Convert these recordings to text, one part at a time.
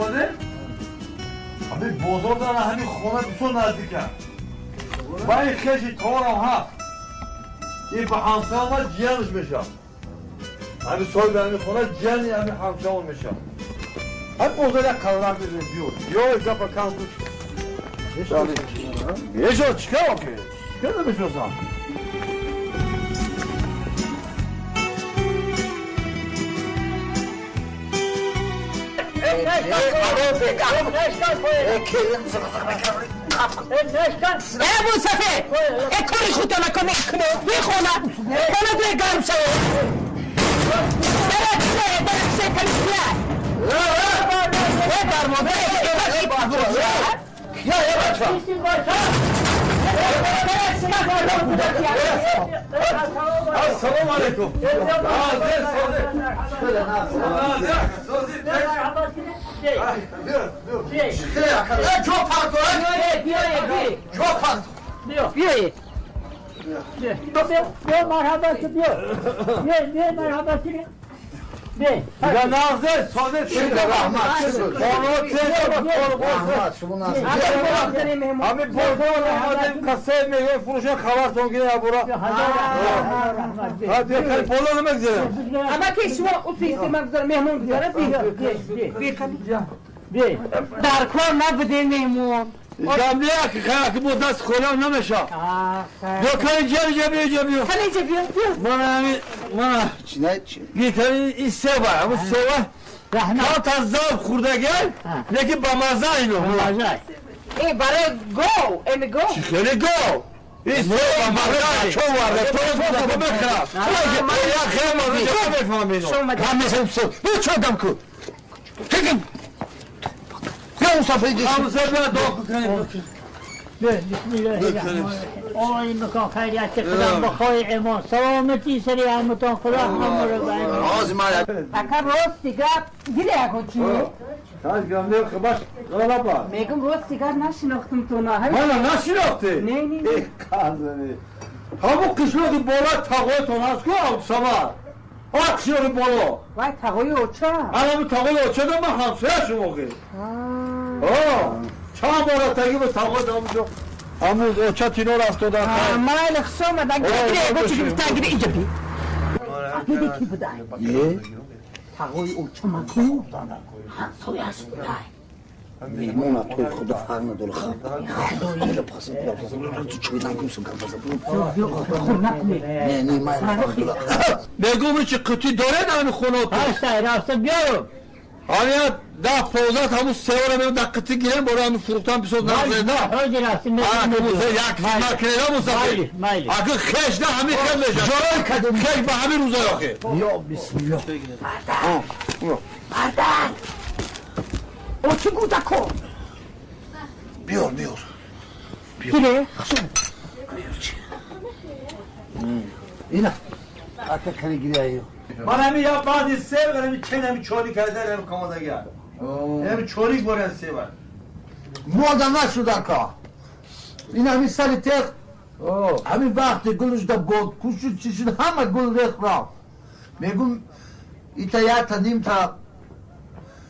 آمده؟ همین بازار دارن همین خونه بسیار نزدیکه من این خیشی کارم هست این به همسایه ما جیانش میشه همین صاحب همین خونه جیانی همین همسایه میشه همین بازار یک قلم بزنیم بیور یا گفت کم کش بیشو چیکار آکه؟ چیکار نمیشوزم؟ ابو صفه کاری خودت نکنه بخونه حالا تو گرم شو درست کنیه در مورد یا بچه السلام علیکم Ya nazır, sade şimdi rahmat. Onu rahmat. Abi bordo rahmat. Kasaya meyve furuşa kavar tongine bura. Hadi kal polo ne güzel. Ama ki şu ofiste magzar mehmon güzel bir در کار نبوده میمون جمعه که بود دست خودم نمیشه بیا کنی جا بیا کنی بیا من گیتاری این سه بار همون سه بار کات از زاب خورده گل لیکن با مزه اینو ای برای گو این گو چی خیلی گو این سه با مزه چون وارده تو بکرم یا خیلی مزه جا بفهم اینو همه سمسو بیا چون دم کن تکم یا مصافه جیسی همسه بیا دو کنیم بسم الله الرحمن آقای مکان خیریت خدا بخوای ایمان سلامتی سری همتان خدا همه رو باید آزی مالا اکر راست دیگر دیده اکو چی؟ ساز گمده خباش غلا با میگم راست دیگر نشناختم تو نه مالا نشناخته؟ نه ای کازنی همون قشنگی بالا تاقویتون هست که آب سوار آقشیاری بالا وای تقوی اوچه الان تاقوی اوچه دم همسایه شما که چند بالا تاقی به تاقوی دامجا همون اوچه تینو رفت دادن مال خصوم دن گیره گوچی گرفته گیره اینجا بی دیدی کی بوده تقوی اوچه مکو همسایه هست بوده میمون توی خود فرق نداره خیلی پاسم تو چوی نگیم سو کم نه من بگو چه قطعی داره نمی خونه تو راسته بیارو همین ده پوزات همون سواره میمون ده قطعی گیرن برای همون فروختن بسید نازده نه حاجی راسته یک مکنه نموزده اگه خیش نه همین خیل میشه جای کدوم خیش به همین روزای آخه یا بسم الله مردن او چی گوده کن بیار گیره اینا حتی کنی گیری ایو من همین یا بعدی سه بگرم همین چین همین چوری کرده همین کامادگی همین چوری برن سه بر مادم نشدن که این همین سر تق همین وقتی گلش دا بود کشید چی شد همه گل ریخ را میگم ایتا یا تا نیم تا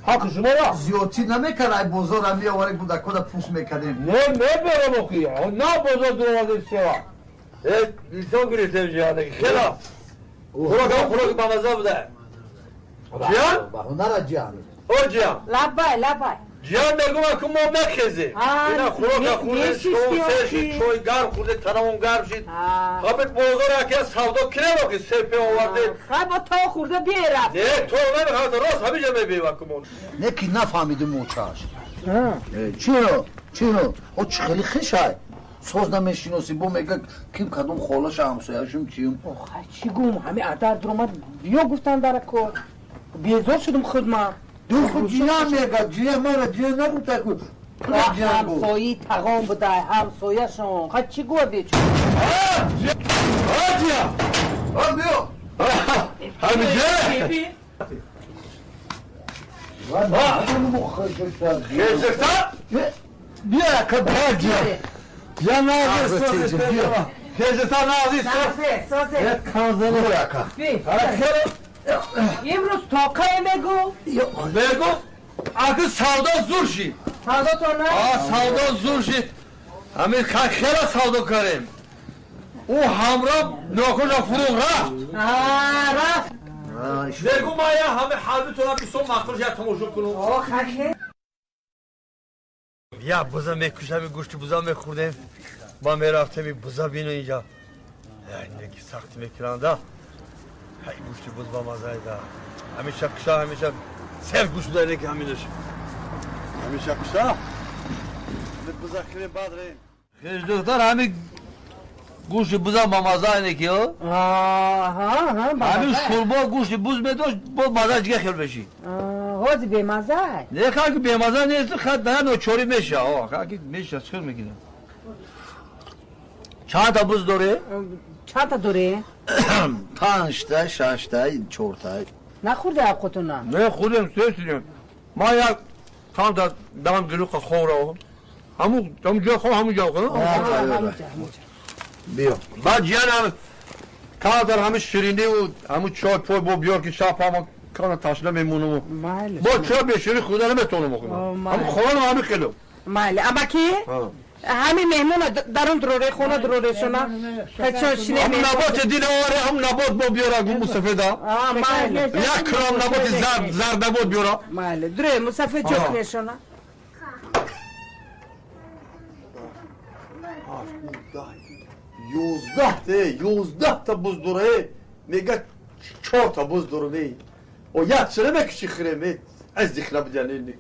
حق شما را زیادی نمیکنه ای بازار هم بیاوره بوده کده پوست میکنیم نه برم اخی نه بازار دروازه سه بر لیسان گریتم جهانه خیلا خوراک بامزه بوده جیان؟ هنر جیان او جیان لبای جیان میگم اکو ما مخیزه اینا خوراک خورده چوی گرم خورده تنمون گرم شید خابت بازار اکی از سودا کنه باقی سپه آورده خواهی با تا خورده بیرم نه تو نمیخواد راست همینجا میبیم اکمون نکی نفهمیده موچاش چرا؟ او چه خیلی خیشه ساز نمیشیناسی با میگه کیم کدوم خالاش همسایه‌شون کیم آخه چی گوم همه ادر درآمد بیا گفتن در کار بیزار شدم خود ما دو خود جیان میگه جیان مرا جیان نبوده که همسایه تقام بوده همسایه شون خواهی چی گوه بیچون جیان بیا همینجا خیزفتا بیا که بیا یا نازی سازی خیزفتا نازی سازه یک کانزنه امروز تاقه بگو اگه سودا زور شید سودا تو نه؟ سودا زور شید همین خیلی سودا کردیم او همراه ناکن فروغ رفت رفت نگو ما یه همه حال تو را بیستون مخصوص یا تماشا کنم خیلی یا بزا میکشم گوشت بزا میخوردیم ما میرفتیم بزا بینو اینجا اینه که سخت میکرانده های گوشت بز با مزه ده همیشه کشا همیشه سر گوشت داره که همینش همیشه کشا بزا خیلی بد ریم خیلی دختر همین گوشت بزا با مزه اینه که همین شوربا گوشت بز میداشت با مزه دیگه خیلی بشی هازی به مزه نه که به مزه نیست خد نه نوچوری میشه که میشه چکر میگیره چند تا بز داره؟ چند تا داره؟ 5 تا 6 تا 4 تا نخورده حقتون نه خودم سیستیم ما یک چند تا دام گلوک خوره همون جا خور همون جا خور بیا بعد جانم کادر همه شیرینی و همون چای پای با بیار که شب هم کانا تشنه میمونم با چای بشیری خدا نمیتونم بخورم همون خورم همین کلو ماله اما کی؟ همین مهمون در اون دروره خونه دروره شما همون نبات دین آره همون نبات با بیاره گو مصفده یک کرام نبات زرد نبات بیاره ماله دروره مصفه چوک نشونه 11 تا بز دوره میگه 4 تا بز دوره و یک چرا میکشی خیره از دیخلا بدنه نکی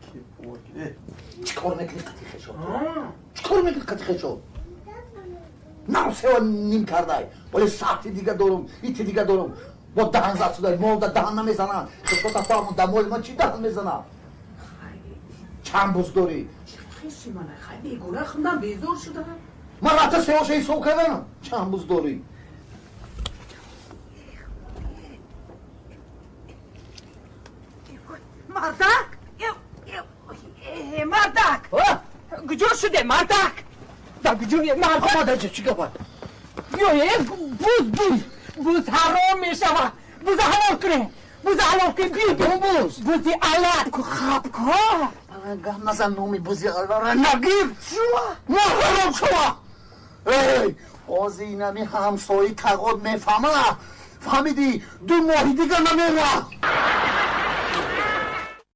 چیکار میکنی قطیخه شد چیکار میکنی قطیخه شد نه سه و نیم کرده ولی ساعتی دیگه دارم ایتی دیگه دارم با دهن زد شده مال در دهن نمیزنن خود تا فهمون در مال من چی دهن میزنن چند بز داری خیلی من خیلی گونه خوندم بیزور شده من رفته سه و شیست سو کردم چند بز داری مردک مردک کجا شده مردک در کجا مردک مادر جا چی گفت بوز حرام می شود بوز حلال کنه بوز حلال کنه بوزی علت که خواب که گم نزن نومی بوزی را نگیر ما حرام شما ای بازی اینمی همسایی تقاد میفهمه فهمیدی 2 ماهی دیگه نمیره